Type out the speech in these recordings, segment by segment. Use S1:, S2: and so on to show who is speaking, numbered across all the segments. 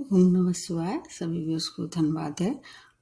S1: ओम नमः शिवाय। सभी व्यूअर्स को धन्यवाद है।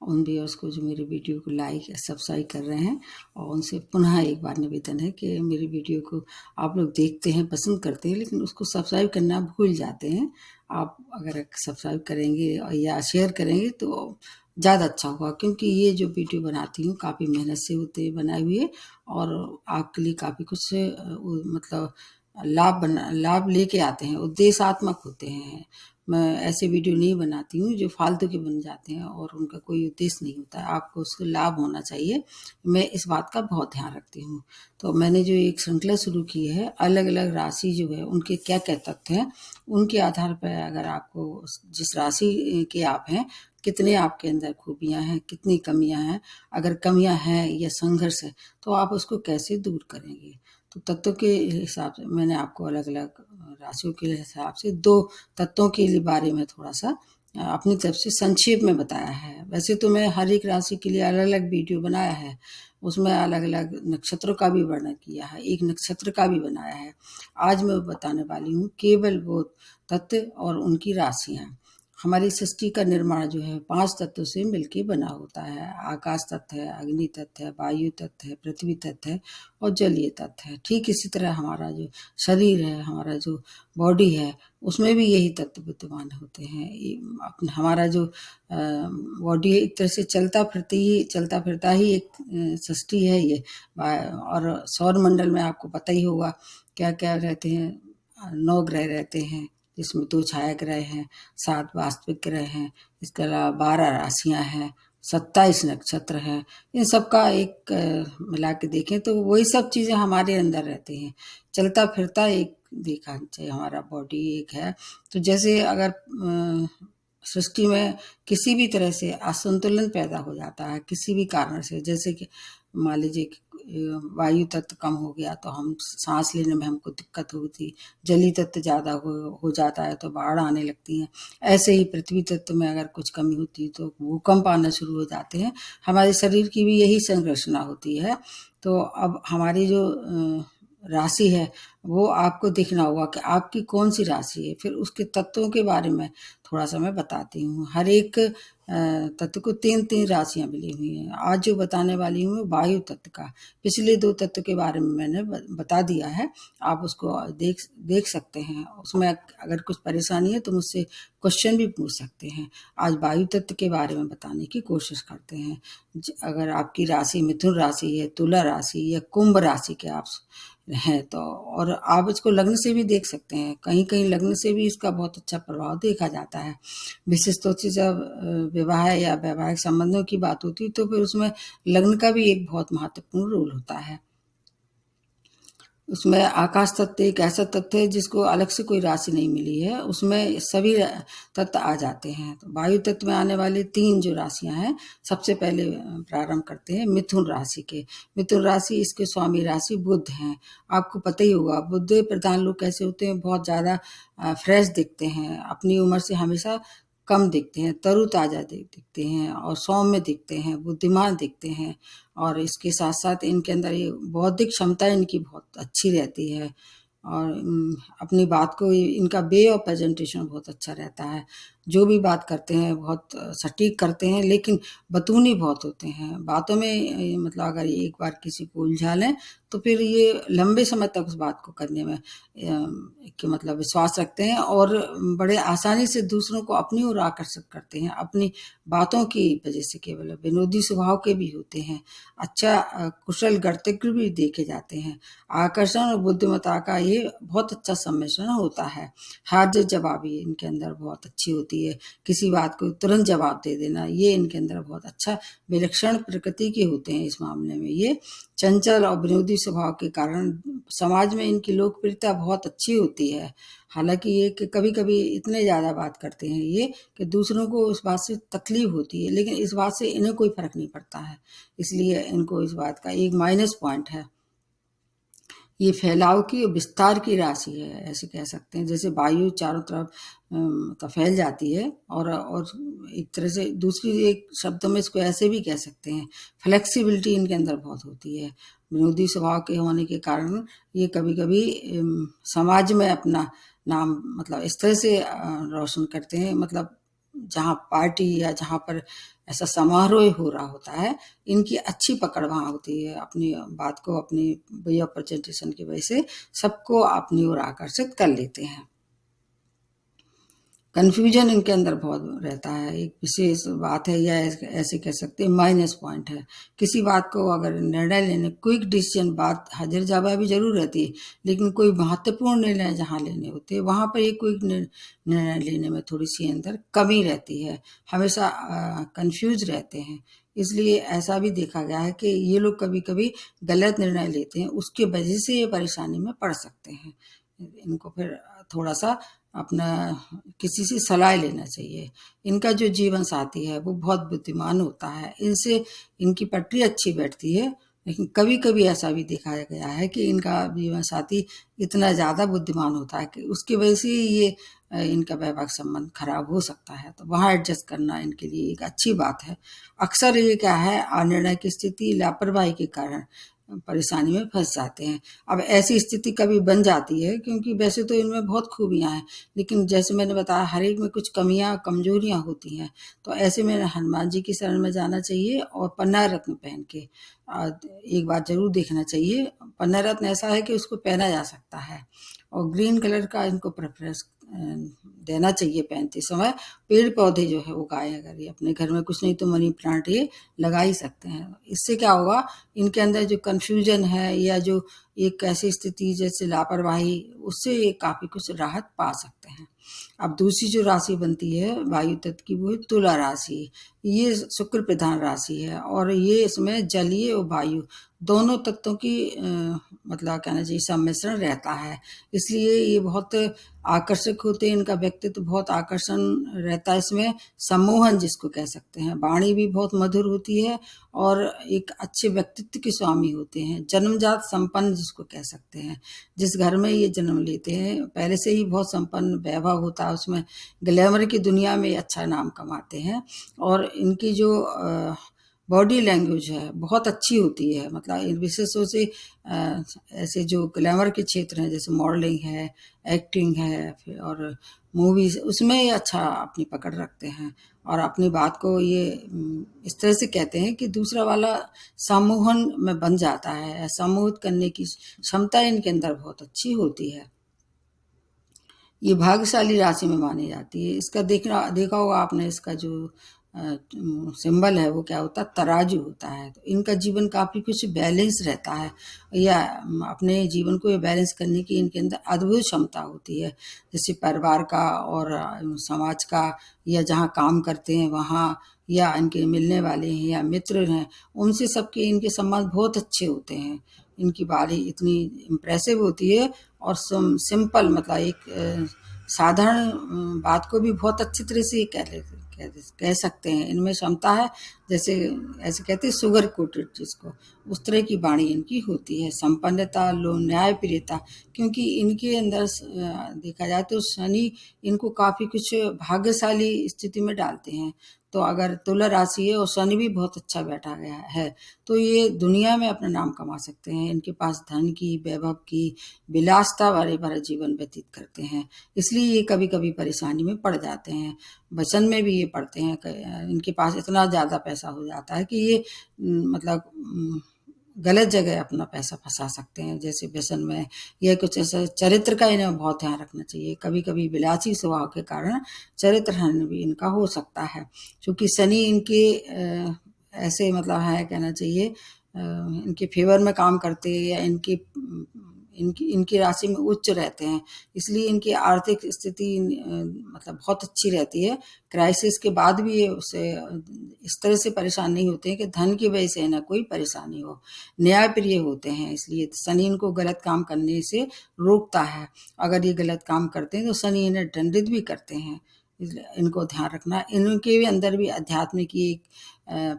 S1: उन व्यूअर्स को जो मेरी वीडियो को लाइक या सब्सक्राइब कर रहे हैं, और उनसे पुनः एक बार निवेदन है कि मेरी वीडियो को आप लोग देखते हैं, पसंद करते हैं, लेकिन उसको सब्सक्राइब करना भूल जाते हैं। आप अगर सब्सक्राइब करेंगे या शेयर करेंगे तो ज़्यादा अच्छा होगा, क्योंकि ये जो वीडियो बनाती हूँ काफ़ी मेहनत से होते बनाई हुई है और आपके लिए काफ़ी कुछ मतलब लाभ लेके आते हैं, उद्देश्यात्मक होते हैं। मैं ऐसे वीडियो नहीं बनाती हूँ जो फालतू के बन जाते हैं और उनका कोई उद्देश्य नहीं होता है। आपको उसको लाभ होना चाहिए, मैं इस बात का बहुत ध्यान रखती हूँ। तो मैंने जो एक श्रृंखला शुरू की है, अलग अलग राशि जो है उनके क्या क्या तत्व हैं, उनके आधार पर अगर आपको जिस राशि के आप हैं, कितने आपके अंदर खूबियाँ हैं, कितनी कमियाँ हैं, अगर कमियाँ हैं या संघर्ष है, तो आप उसको कैसे दूर करेंगे। तो तत्वों के हिसाब से मैंने आपको अलग अलग राशियों के हिसाब से 2 तत्वों के बारे में थोड़ा सा अपनी तरफ से संक्षेप में बताया है। वैसे तो मैं हर एक राशि के लिए अलग अलग वीडियो बनाया है, उसमें अलग अलग नक्षत्रों का भी वर्णन किया है, एक नक्षत्र का भी बनाया है। आज मैं बताने वाली हूँ केवल वो तत्व और उनकी राशियाँ। हमारी सृष्टि का निर्माण जो है 5 तत्वों से मिलके बना होता है। आकाश तत्व है, अग्नि तत्व है, वायु तत्व है, पृथ्वी तत्व है और जलीय तत्व है। ठीक इसी तरह हमारा जो शरीर है, हमारा जो बॉडी है, उसमें भी यही तत्व विद्यमान होते हैं। हमारा जो बॉडी एक तरह से चलता फिरता ही एक सृष्टि है ये। और सौर मंडल में आपको पता ही होगा क्या क्या रहते हैं। 9 ग्रह रहते हैं, जिसमें 2 छाया ग्रह हैं, 7 वास्तविक ग्रह हैं, इसके अलावा 12 राशियां हैं, 27 नक्षत्र हैं। इन सब का एक मिला के देखें तो वही सब चीज़ें हमारे अंदर रहती हैं। चलता फिरता एक देखा चाहिए हमारा बॉडी एक है। तो जैसे अगर सृष्टि में किसी भी तरह से असंतुलन पैदा हो जाता है, किसी भी कारण से, जैसे कि मान लीजिए कि वायु तत्व कम हो गया तो हम सांस लेने में हमको दिक्कत होती, जलीय तत्व ज़्यादा हो जाता है तो बाढ़ आने लगती हैं। ऐसे ही पृथ्वी तत्व में अगर कुछ कमी होती है तो भूकंप आना शुरू हो जाते हैं। हमारे शरीर की भी यही संरचना होती है। तो अब हमारी जो राशि है, वो आपको देखना होगा कि आपकी कौन सी राशि है। फिर उसके तत्वों के बारे में थोड़ा सा मैं बताती हूँ। हर एक तत्व को 3-3 राशियाँ मिली हुई हैं। आज जो बताने वाली हूँ वायु तत्व का। पिछले 2 तत्व के बारे में मैंने बता दिया है, आप उसको देख सकते हैं। उसमें अगर कुछ परेशानी है तो मुझसे क्वेश्चन भी पूछ सकते हैं। आज वायु तत्व के बारे में बताने की कोशिश करते हैं। अगर आपकी राशि मिथुन राशि है, तुला राशि या कुंभ राशि के आप हैं तो, और आप इसको लग्न से भी देख सकते हैं। कहीं कहीं लग्न से भी इसका बहुत अच्छा प्रभाव देखा जाता है। विशेष तौर से जब विवाह या वैवाहिक संबंधों की बात होती है तो फिर उसमें लग्न का भी एक बहुत महत्वपूर्ण रोल होता है। उसमें आकाश तत्व एक ऐसा तत्व है जिसको अलग से कोई राशि नहीं मिली है, उसमें सभी तत्व आ जाते हैं। तो वायु तत्व में आने वाली 3 जो राशियां हैं, सबसे पहले प्रारंभ करते हैं मिथुन राशि के। मिथुन राशि, इसके स्वामी राशि बुध हैं। आपको पता ही होगा बुध प्रधान लोग कैसे होते हैं, बहुत ज़्यादा फ्रेश दिखते हैं, अपनी उम्र से हमेशा कम दिखते हैं, तरोताज़ा दिखते हैं और सौम्य दिखते हैं, बुद्धिमान दिखते हैं। और इसके साथ साथ इनके अंदर ये बौद्धिक क्षमता इनकी बहुत अच्छी रहती है और अपनी बात को इनका वे ऑफ प्रेजेंटेशन बहुत अच्छा रहता है। जो भी बात करते हैं बहुत सटीक करते हैं, लेकिन बतूनी बहुत होते हैं बातों में। मतलब अगर एक बार किसी को उलझा लें तो फिर ये लंबे समय तक उस बात को करने में कि मतलब विश्वास रखते हैं और बड़े आसानी से दूसरों को अपनी ओर आकर्षित करते हैं अपनी बातों की वजह से। केवल विनोदी स्वभाव के भी होते हैं, अच्छा कुशल गणितज्ञ भी देखे जाते हैं। आकर्षण और बुद्धिमत्ता का ये बहुत अच्छा सम्मिश्रण होता है। हाजिर जवाबी इनके अंदर बहुत अच्छी होती है, किसी बात को तुरंत जवाब दे देना ये इनके अंदर बहुत अच्छा विलक्षण प्रकृति के होते हैं। इस मामले में ये चंचल और विनोदी स्वभाव के कारण समाज में इनकी लोकप्रियता बहुत अच्छी होती है। हालांकि ये कि कभी कभी इतने ज़्यादा बात करते हैं ये कि दूसरों को उस बात से तकलीफ होती है, लेकिन इस बात से इन्हें कोई फर्क नहीं पड़ता है, इसलिए इनको इस बात का एक माइनस पॉइंट है। ये फैलाव की और विस्तार की राशि है, ऐसे कह सकते हैं। जैसे वायु चारों तरफ तो फैल जाती है और एक तरह से दूसरी एक शब्दों में इसको ऐसे भी कह सकते हैं, फ्लेक्सिबिलिटी इनके अंदर बहुत होती है। विनोदी स्वभाव के होने के कारण ये कभी कभी समाज में अपना नाम मतलब इस तरह से रोशन करते हैं, मतलब जहाँ पार्टी या जहाँ पर ऐसा समारोह हो रहा होता है, इनकी अच्छी पकड़ वहाँ होती है। अपनी बात को, अपनी वे ऑफ प्रेजेंटेशन की वजह से सबको अपनी ओर आकर्षित कर लेते हैं। कन्फ्यूजन इनके अंदर बहुत रहता है। एक विशेष बात है, या ऐसे कह सकते हैं माइनस पॉइंट है। किसी बात को अगर निर्णय लेने, क्विक डिसीजन, बात हाजिर जवाबी जरूर रहती है, लेकिन कोई महत्वपूर्ण निर्णय जहाँ लेने होते हैं वहाँ पर एक क्विक निर्णय लेने में थोड़ी सी अंदर कमी रहती है। हमेशा कंफ्यूज रहते हैं। इसलिए ऐसा भी देखा गया है कि ये लोग कभी कभी गलत निर्णय लेते हैं, उसके वजह से ये परेशानी में पड़ सकते हैं। इनको फिर थोड़ा सा अपना किसी से सलाह लेना चाहिए। इनका जो जीवन साथी है वो बहुत बुद्धिमान होता है, इनसे इनकी पटरी अच्छी बैठती है। लेकिन कभी कभी ऐसा भी देखा गया है कि इनका जीवन साथी इतना ज़्यादा बुद्धिमान होता है कि उसकी वजह से ये इनका वैवाहिक संबंध खराब हो सकता है। तो वहाँ एडजस्ट करना इनके लिए एक अच्छी बात है। अक्सर ये क्या है, अनिर्णय की स्थिति, लापरवाही के कारण परेशानी में फंस जाते हैं। अब ऐसी स्थिति कभी बन जाती है, क्योंकि वैसे तो इनमें बहुत खूबियां हैं, लेकिन जैसे मैंने बताया हर एक में कुछ कमियां, कमजोरियां होती हैं। तो ऐसे में हनुमान जी की शरण में जाना चाहिए और पन्ना रत्न पहन के एक बार जरूर देखना चाहिए। पन्ना रत्न ऐसा है कि उसको पहना जा सकता है, और ग्रीन कलर का इनको प्रेफरेंस देना चाहिए पहनते समय। पेड़ पौधे जो है उगाए, अगर ये अपने घर में कुछ नहीं तो मनी प्लांट ये लगा ही सकते हैं। इससे क्या होगा, इनके अंदर जो कन्फ्यूजन है या जो एक ऐसी स्थिति जैसे लापरवाही, उससे ये काफी कुछ राहत पा सकते हैं। अब दूसरी जो राशि बनती है वायु तत्व की, वो है तुला राशि। ये शुक्र प्रधान राशि है, और ये इसमें जलीय और वायु दोनों तत्वों की मतलब कहना चाहिए सम्मिश्रण रहता है। इसलिए ये बहुत आकर्षक होते हैं, इनका व्यक्तित्व बहुत आकर्षण रहता है इसमें। सम्मोहन जिसको कह सकते हैं, वाणी भी बहुत मधुर होती है, और एक अच्छे व्यक्तित्व के स्वामी होते हैं। जन्मजात संपन्न जिसको कह सकते हैं, जिस घर में ये जन्म लेते हैं पहले से ही बहुत संपन्न वैभव होता है, उसमें ग्लैमर की दुनिया में अच्छा नाम कमाते हैं। और इनकी जो बॉडी लैंग्वेज है बहुत अच्छी होती है। मतलब इन विशेषों से ऐसे जो ग्लैमर के क्षेत्र हैं, जैसे मॉडलिंग है, एक्टिंग है, फिर और मूवीज, उसमें ये अच्छा अपनी पकड़ रखते हैं। और अपनी बात को ये इस तरह से कहते हैं कि दूसरा वाला सम्मोहन में बन जाता है। सम्मोहित करने की क्षमता इनके अंदर बहुत अच्छी होती है। ये भाग्यशाली राशि में मानी जाती है। इसका देखा होगा आपने, इसका जो सिंबल है वो क्या होता है, तराजू होता है। तो इनका जीवन काफी कुछ बैलेंस रहता है, या अपने जीवन को बैलेंस करने की इनके अंदर अद्भुत क्षमता होती है। जैसे परिवार का और समाज का, या जहाँ काम करते हैं वहाँ, या इनके मिलने वाले हैं या मित्र हैं, उनसे सबके इनके संबंध बहुत अच्छे होते हैं। इनकी वाणी इतनी इम्प्रेसिव होती है, और सिंपल मतलब एक साधारण बात को भी बहुत अच्छी तरह से कह सकते हैं। इनमें क्षमता है, जैसे ऐसे कहते हैं शुगर कोटेड जिसको, उस तरह की वाणी इनकी होती है। संपन्नता, लो न्यायप्रियता, क्योंकि इनके अंदर देखा जाए तो शनि इनको काफी कुछ भाग्यशाली स्थिति में डालते हैं। तो अगर तुला राशि है और शनि भी बहुत अच्छा बैठा गया है, तो ये दुनिया में अपना नाम कमा सकते हैं। इनके पास धन की, वैभव की, विलासता भरे भरा जीवन व्यतीत करते हैं। इसलिए ये कभी कभी परेशानी में पड़ जाते हैं। वचन में भी ये पड़ते हैं। इनके पास इतना ज़्यादा पैसा हो जाता है कि ये मतलब गलत जगह अपना पैसा फंसा सकते हैं, जैसे व्यसन में, या कुछ ऐसा। चरित्र का इन्हें बहुत ध्यान रखना चाहिए। कभी कभी विलासी स्वभाव के कारण चरित्र हनन भी इनका हो सकता है, क्योंकि शनि इनके ऐसे मतलब है कहना चाहिए इनके फेवर में काम करते हैं, या इनकी इनकी राशि में उच्च रहते हैं। इसलिए इनकी आर्थिक स्थिति मतलब बहुत अच्छी रहती है। क्राइसिस के बाद भी ये उसे इस तरह से परेशान नहीं होते हैं कि धन की वजह से ना कोई परेशानी हो। न्यायप्रिय होते हैं, इसलिए शनि इनको गलत काम करने से रोकता है। अगर ये गलत काम करते हैं तो शनि इन्हें दंडित भी करते हैं। इनको ध्यान रखना। इनके भी अंदर भी अध्यात्म की एक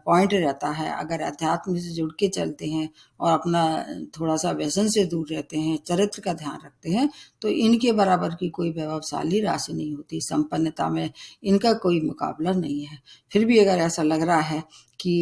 S1: पॉइंट रहता है। अगर अध्यात्म से जुड़ के चलते हैं और अपना थोड़ा सा व्यसन से दूर रहते हैं, चरित्र का ध्यान रखते हैं, तो इनके बराबर की कोई वैभवशाली राशि नहीं होती। संपन्नता में इनका कोई मुकाबला नहीं है। फिर भी अगर ऐसा लग रहा है कि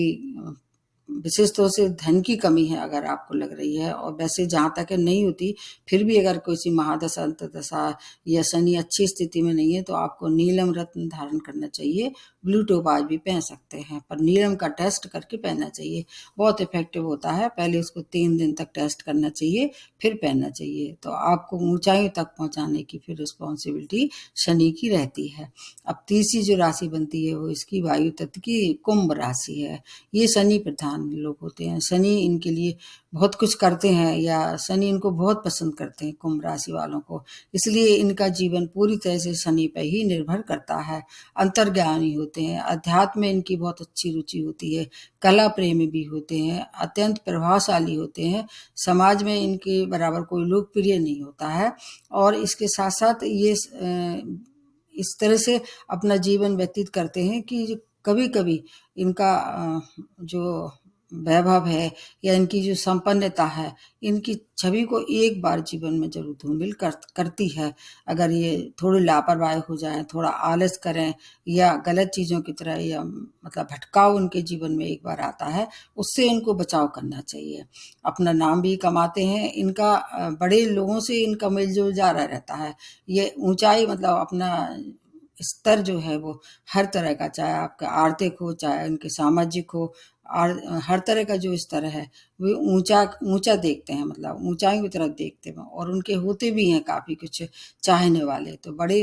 S1: विशेष तौर से धन की कमी है अगर आपको लग रही है, और वैसे जहाँ तक है नहीं होती, फिर भी अगर कोई महादशा अंतर्दशा या शनि अच्छी स्थिति में नहीं है तो आपको नीलम रत्न धारण करना चाहिए। ब्लू टोपाज भी पहन सकते हैं, पर नीलम का टेस्ट करके पहनना चाहिए, बहुत इफेक्टिव होता है। पहले उसको 3 दिन तक टेस्ट करना चाहिए, फिर पहनना चाहिए। तो आपको ऊंचाई तक पहुंचाने की फिर रिस्पॉन्सिबिलिटी शनि की रहती है। अब तीसरी जो राशि बनती है वो इसकी वायु तत्व की कुंभ राशि है। ये शनि प्रधान लोग होते हैं, शनि इनके लिए बहुत कुछ करते हैं, या शनि इनको बहुत पसंद करते हैं कुंभ राशि वालों को, इसलिए इनका जीवन पूरी तरह से शनि पर ही निर्भर करता है। अंतर्ज्ञानी होते हैं, अध्यात्म में इनकी बहुत अच्छी रुचि होती है, कला प्रेमी भी होते हैं, अत्यंत प्रभावशाली होते हैं, समाज में इनके बराबर कोई लोकप्रिय नहीं होता है। और इसके साथ साथ ये इस तरह से अपना जीवन व्यतीत करते हैं कि कभी कभी इनका जो वैभव है या इनकी जो संपन्नता है, इनकी छवि को एक बार जीवन में जरूर धूमिल करती है। अगर ये थोड़ी लापरवाही हो जाए, थोड़ा आलस करें, या गलत चीज़ों की तरह, या मतलब भटकाव उनके जीवन में एक बार आता है, उससे इनको बचाव करना चाहिए। अपना नाम भी कमाते हैं, इनका बड़े लोगों से इनका मेलजोल जारा रहता है। ये ऊंचाई मतलब अपना स्तर जो है वो हर तरह का, चाहे आपका आर्थिक हो, चाहे उनके सामाजिक हो, और हर तरह का जो स्तर है वो ऊंचा ऊंचा देखते हैं, मतलब ऊंचाई की तरफ देखते हैं। और उनके होते भी हैं काफ़ी कुछ चाहने वाले, तो बड़े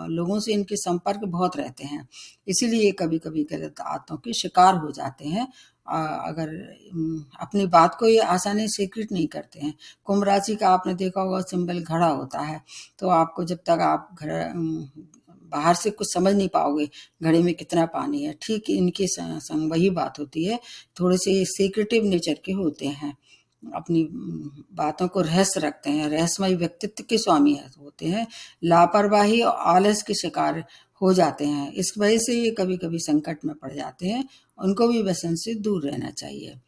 S1: लोगों से इनके संपर्क बहुत रहते हैं, इसीलिए कभी कभी गलत आदतों के शिकार हो जाते हैं। अगर अपनी बात को ये आसानी से स्वीकृत नहीं करते हैं। कुंभ राशि का आपने देखा होगा सिंबल घड़ा होता है, तो आपको जब तक आप बाहर से कुछ समझ नहीं पाओगे घड़े में कितना पानी है, ठीक इनके संग वही बात होती है। थोड़े से सीक्रेटिव नेचर के होते हैं, अपनी बातों को रहस्य रखते हैं, रहस्यमय व्यक्तित्व के स्वामी होते हैं, लापरवाही और आलस के शिकार हो जाते हैं। इस वजह से ये कभी कभी संकट में पड़ जाते हैं, उनको भी व्यसन से दूर रहना चाहिए।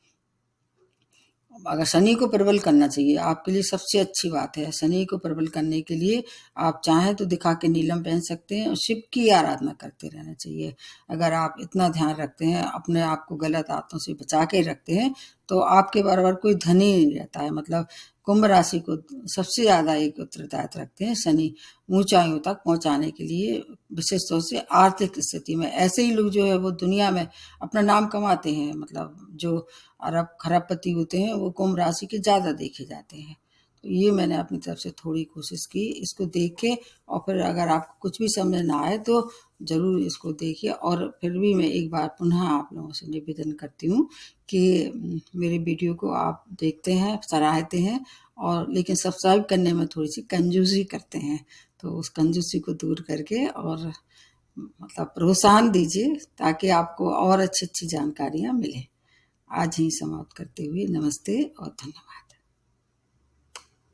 S1: अगर शनि को प्रबल करना चाहिए, आपके लिए सबसे अच्छी बात है। शनि को प्रबल करने के लिए आप चाहें तो दिखा के नीलम पहन सकते हैं, और शिव की आराधना करते रहना चाहिए। अगर आप इतना ध्यान रखते हैं, अपने आप को गलत आदतों से बचा के रखते हैं, तो आपके बराबर कोई धनी नहीं रहता है। मतलब कुंभ राशि को सबसे ज़्यादा एक उत्तरदायित्व रखते हैं शनि ऊंचाइयों तक पहुंचाने के लिए, विशेष तौर से आर्थिक स्थिति में। ऐसे ही लोग जो है वो दुनिया में अपना नाम कमाते हैं, मतलब जो अरब खरबपति होते हैं वो कुंभ राशि के ज़्यादा देखे जाते हैं। तो ये मैंने अपनी तरफ से थोड़ी कोशिश की, इसको देख के, और फिर अगर आपको कुछ भी समझ ना आए तो ज़रूर इसको देखिए। और फिर भी मैं एक बार पुनः आप लोगों से निवेदन करती हूँ कि मेरे वीडियो को आप देखते हैं, सराहते हैं, और लेकिन सब्सक्राइब करने में थोड़ी सी कंजूसी करते हैं, तो उस कंजूसी को दूर करके और मतलब प्रोत्साहन दीजिए, ताकि आपको और अच्छी अच्छी जानकारियाँ मिलें। आज ही समाप्त करते हुए नमस्ते और धन्यवाद।